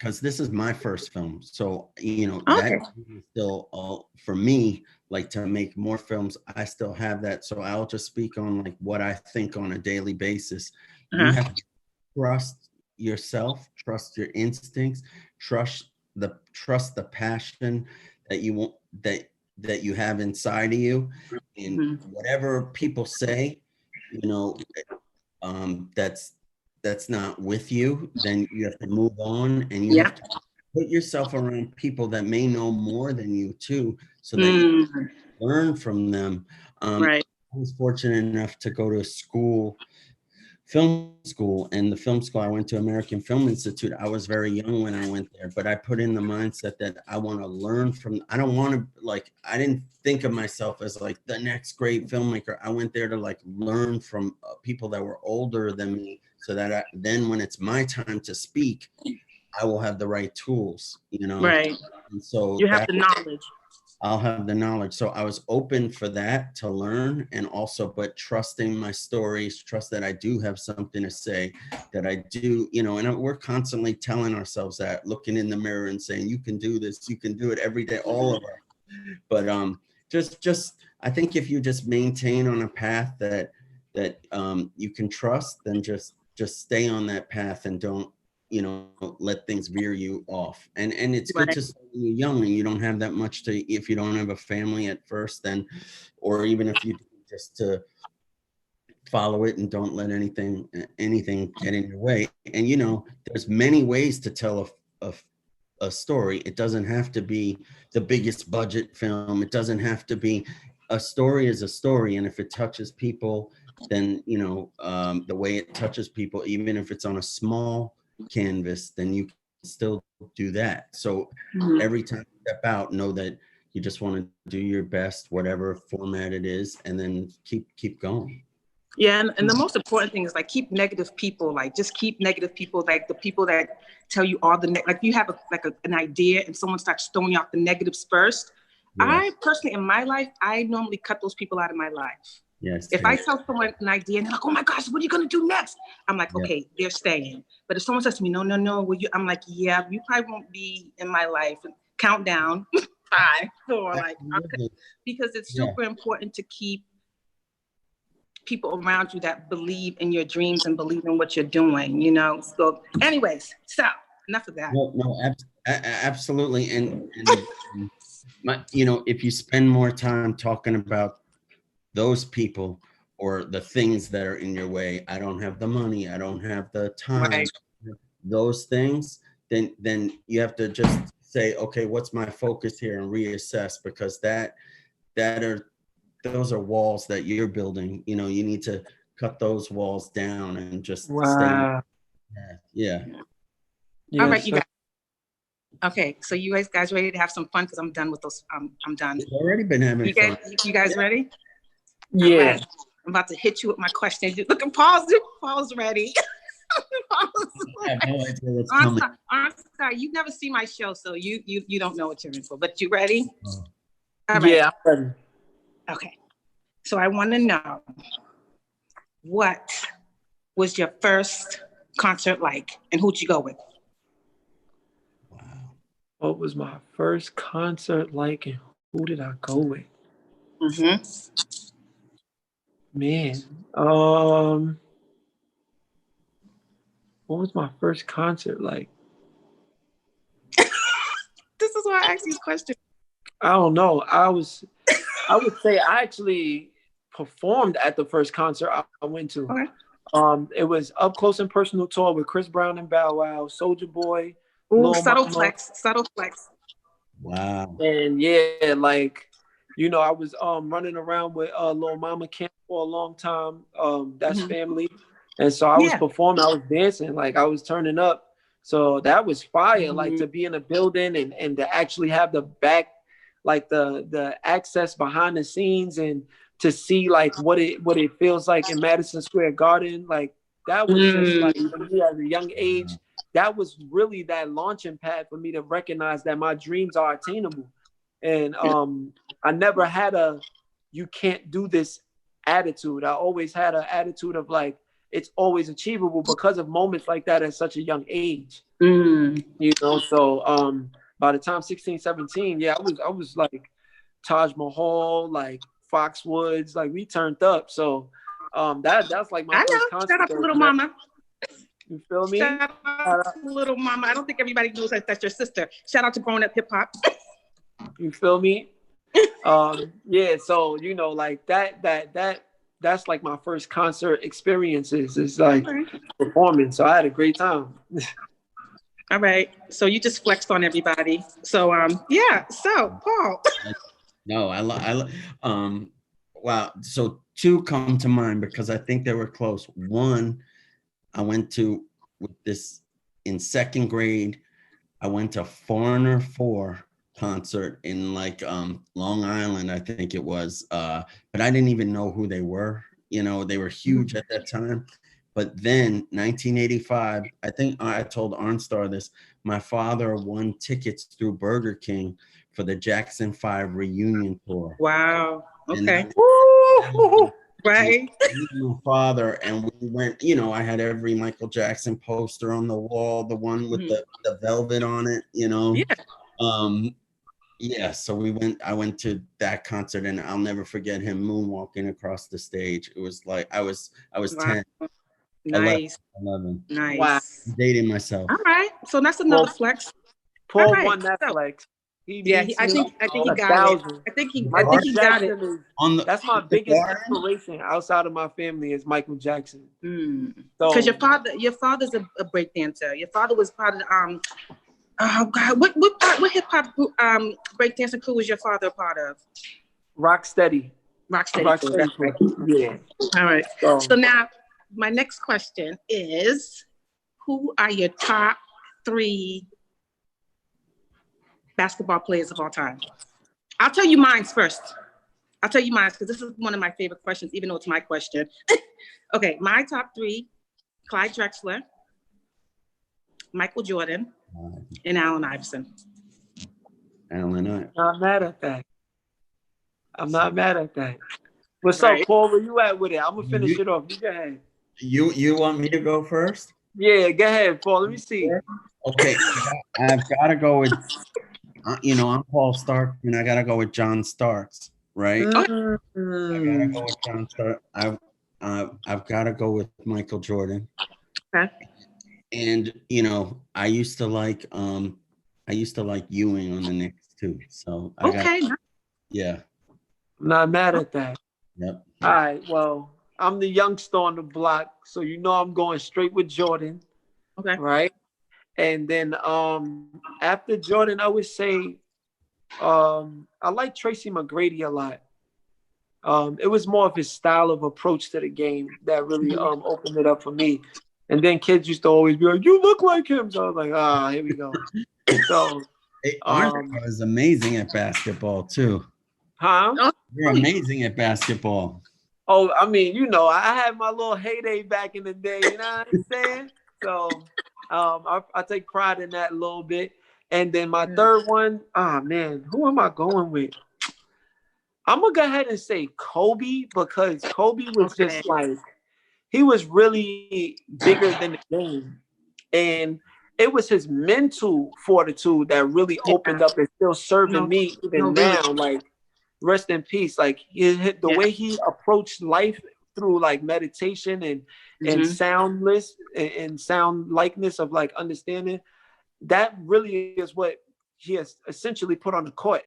because this is my first film. So, Okay. that is still for me, like to make more films, I still have that. So I'll just speak on like what I think on a daily basis. You have to trust yourself, trust your instincts, trust the passion that you want, that you have inside of you, and whatever people say, you know, that's not with you, then you have to move on, and you have to put yourself around people that may know more than you too, so that you learn from them. Right. I was fortunate enough to go to film school, and the film school I went to, American Film Institute. I was very young when I went there, but I put in the mindset that I want to learn from, I don't want to, like, I didn't think of myself as like the next great filmmaker. I went there to like learn from people that were older than me, so that then when it's my time to speak, I will have the right tools, Right. And so you have the knowledge. I'll have the knowledge. So I was open for that to learn, and also, but trusting my stories, trust that I do have something to say, that I do, and we're constantly telling ourselves that, looking in the mirror and saying, you can do this, you can do it every day, all of us. But just I think if you just maintain on a path that you can trust, then just stay on that path and don't let things veer you off. And it's good to start when you're young and you don't have that much to, if you don't have a family at first, then, or even if you do, just to follow it and don't let anything get in your way. And there's many ways to tell a story. It doesn't have to be the biggest budget film. It doesn't have to be, a story is a story, and if it touches people, then the way it touches people, even if it's on a small canvas, then you can still do that. So every time you step out, know that you just want to do your best, whatever format it is, and then keep going. Yeah, and the most important thing is like keep negative people, like just keep negative people, like the people that tell you all the like you have an idea and someone starts throwing out the negatives first. Yes. I personally, in my life, I normally cut those people out of my life. Yes. If I tell someone an idea and they're like, oh my gosh, what are you going to do next? I'm like, okay, they're staying. But if someone says to me, no, I'm like, yeah, you probably won't be in my life. Count down, 5, 4, like, okay. Because it's super important to keep people around you that believe in your dreams and believe in what you're doing, So anyways, so enough of that. No, absolutely. And if you spend more time talking about those people or the things that are in your way, I don't have the money, I don't have the time, those things, then you have to just say, okay, what's my focus here, and reassess, because those are walls that you're building. You need to cut those walls down and just stay. Yeah. All right, you guys. Okay, so you guys ready to have some fun? Because I'm done with those. I'm done. We've already been having fun. You guys ready? Yeah. Right. I'm about to hit you with my questions. Look at Paul's ready. I have no idea what's coming. I'm sorry, you've never seen my show, so you don't know what you're in for. But you ready? All right. Yeah, I'm ready. Okay. So I want to know, what was your first concert like, and who'd you go with? Wow. What was my first concert like, and who did I go with? Man, what was my first concert like? This is why I asked these questions. I don't know. I would say I actually performed at the first concert I went to. Okay. It was Up Close and Personal tour with Chris Brown and Bow Wow, Soulja Boy. Ooh, subtle flex. Wow. And yeah, like, I was running around with Lil Mama Camp for a long time. That's family. And so I was performing, I was dancing, like I was turning up. So that was fire, like to be in a building and to actually have the back, like the access behind the scenes, and to see like what it feels like in Madison Square Garden. Like that was just like, for me at a young age, that was really that launching pad for me to recognize that my dreams are attainable. And I never had a you can't do this attitude. I always had an attitude of like, it's always achievable because of moments like that at such a young age. You know, so by the time 16, 17, yeah, I was like Taj Mahal, like Foxwoods, like we turned up. So that's like my first concert. Shout out to Little Mama. You feel me? Shout out to Little Mama. I don't think everybody knows that's your sister. Shout out to Growing Up Hip Hop. You feel me? Yeah, so you know, like that's like my first concert experiences. It's like performing. So I had a great time. All right. So you just flexed on everybody. So yeah. So Paul. No, wow. So two come to mind because I think they were close. One, I went to with this in second grade. I went to Foreigner 4 concert in like Long Island, I think it was. But I didn't even know who they were. You know, they were huge at that time. But then 1985, I think I told ARNSTAR this, my father won tickets through Burger King for the Jackson 5 reunion tour. Wow. Okay. Right. My father, and we went, you know, I had every Michael Jackson poster on the wall, the one with the velvet on it, you know. Yeah. Yeah, so I went to that concert, and I'll never forget him moonwalking across the stage. It was like I was wow. 10. Nice. 11. Nice. Wow. I'm dating myself. All right. So that's another flex. Paul won that flex. I think he got it. I think he got it. That's my biggest inspiration outside of my family is Michael Jackson. Because your father's a break dancer. Your father was part of the oh God, what hip hop break dancing crew was your father a part of? Rocksteady. Rocksteady. Right. Yeah. All right. So now my next question is, who are your top 3 basketball players of all time? I'll tell you mine first. I'll tell you mine because this is one of my favorite questions, even though it's my question. Okay, my top 3, Clyde Drexler, Michael Jordan, and Allen Iverson. Allen Iverson. I'm not mad at that. What's up, Paul? Where you at with it? I'm gonna finish it off. You go ahead. You want me to go first? Yeah, go ahead, Paul. Let me see. Okay, I've got to go with, you know, I'm Paul Starkman. I got to go with John Starks, right? I got to go with John Starks. I've got to go with Michael Jordan. Okay. And you know, I used to like Ewing on the Knicks too. So yeah. I'm not mad at that. Yep. All right. Well, I'm the youngster on the block, so you know I'm going straight with Jordan. Okay. Right. And then after Jordan, I would say I like Tracy McGrady a lot. It was more of his style of approach to the game that really opened it up for me. And then kids used to always be like, "You look like him." So I was like, here we go. So ARNSTAR is amazing at basketball too. Huh? You're amazing at basketball. Oh, I mean, you know, I had my little heyday back in the day, you know what I'm saying? So I take pride in that a little bit. And then my third one, man, who am I going with? I'm going to go ahead and say Kobe, because Kobe was just like, he was really bigger than the game. And it was his mental fortitude that really opened up and still serving me even now. Like, rest in peace. Like the way he approached life through like meditation and soundless and sound likeness of like understanding, that really is what he has essentially put on the court.